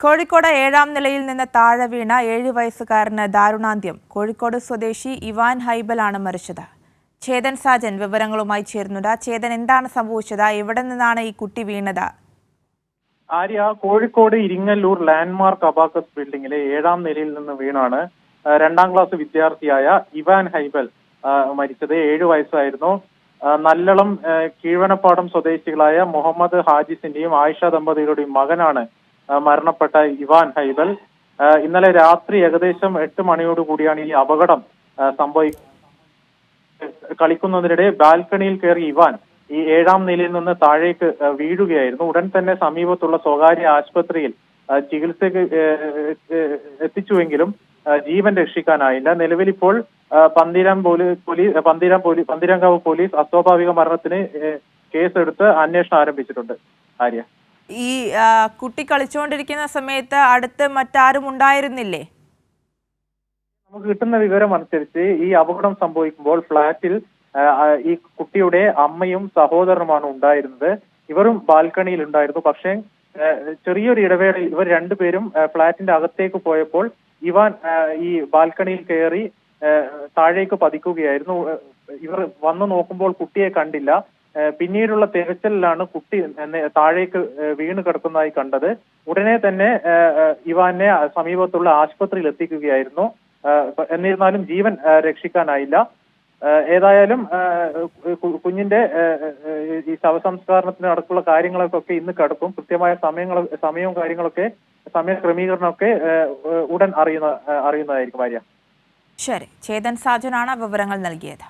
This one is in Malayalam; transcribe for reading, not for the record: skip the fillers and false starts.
കോഴിക്കോട് 7ാം നിലയിൽ നിന്ന് താഴെ വീണ 7 വയസ്സുകാരന് ദാരുണാന്ത്യം. കോഴിക്കോട് സ്വദേശി ഇവാൻ ഹൈബലാണ് മരിച്ചത്. ചേതൻ സാജൻ വിവരങ്ങളുമായി ചേരുന്നുണ്ട്. ചേതൻ, എന്താണ് സംഭവിച്ചത്? എവിടെ നിന്നാണ് ഈ കുട്ടി വീണത്? ആര്യ, കോഴിക്കോട് ഇരിങ്ങല്ലൂർ ലാൻഡ്മാർക്ക് അബാക്കസ് ബിൽഡിംഗിലെ 7ാം നിലയിൽ നിന്ന് വീണാണ് 2ാം ക്ലാസ് വിദ്യാർത്ഥിയായ ഇവാൻ ഹൈബൽ മരിച്ചത്. 7 വയസ്സായിരുന്നു. നല്ലളം കീഴ്വനപ്പാടം സ്വദേശികളായ മുഹമ്മദ് ഹാജിസിന്റെയും ആയിഷ ദമ്പതികളുടെയും മകനാണ് മരണപ്പെട്ട ഇവാൻ ഹൈബൽ. ഇന്നലെ രാത്രി ഏകദേശം 8 മണിയോടുകൂടിയാണ് ഈ അപകടം സംഭവിക്കുന്നത്. കളിക്കുന്നതിനിടെ ബാൽക്കണിയിൽ കയറി ഇവാൻ ഈ 7ാം നിലയിൽ നിന്ന് താഴേക്ക് വീഴുകയായിരുന്നു. ഉടൻ തന്നെ സമീപത്തുള്ള സ്വകാര്യ ആശുപത്രിയിൽ ചികിത്സയ്ക്ക് എത്തിച്ചുവെങ്കിലും ജീവൻ രക്ഷിക്കാനായില്ല. നിലവിൽ ഇപ്പോൾ പന്തീരാങ്കാവ് പോലീസ് അസ്വാഭാവിക മരണത്തിന് കേസെടുത്ത് അന്വേഷണം ആരംഭിച്ചിട്ടുണ്ട്. ആര്യ, ഈ കുട്ടി കളിച്ചുകൊണ്ടിരിക്കുന്ന സമയത്ത് അടുത്ത് മറ്റാരും ഉണ്ടായിരുന്നില്ലേ? നമുക്ക് കിട്ടുന്ന വിവരം അനുസരിച്ച് ഈ അപകടം സംഭവിക്കുമ്പോൾ ഫ്ളാറ്റിൽ ഈ കുട്ടിയുടെ അമ്മയും സഹോദരനുമാണ് ഉണ്ടായിരുന്നത്. ഇവരും ബാൽക്കണിയിൽ ഉണ്ടായിരുന്നു. പക്ഷേ ചെറിയൊരു ഇടവേളയിൽ ഇവർ രണ്ടുപേരും ഫ്ളാറ്റിന്റെ അകത്തേക്ക് പോയപ്പോൾ ഇവാൻ ഈ ബാൽക്കണിയിൽ കയറി താഴേക്ക് പതിക്കുകയായിരുന്നു. ഇവർ വന്നു നോക്കുമ്പോൾ കുട്ടിയെ കണ്ടില്ല. പിന്നീടുള്ള തിരച്ചിലിലാണ് കുട്ടി താഴേക്ക് വീണ് കിടക്കുന്നതായി കണ്ടത്. ഉടനെ തന്നെ ഇവാനെ സമീപത്തുള്ള ആശുപത്രിയിൽ എത്തിക്കുകയായിരുന്നു. എന്നിരുന്നാലും ജീവൻ രക്ഷിക്കാനായില്ല. ഏതായാലും കുഞ്ഞിന്റെ ഈ ശവസംസ്കാരത്തിന് അടക്കമുള്ള കാര്യങ്ങളൊക്കെ ഇന്ന് കിടക്കും. കൃത്യമായ സമയവും കാര്യങ്ങളൊക്കെ സമയ ക്രമീകരണമൊക്കെ ഉടൻ അറിയുന്നതായിരിക്കും. ആര്യ, ശരി. ചേതൻ സാജനാണ് വിവരങ്ങൾ നൽകിയത്.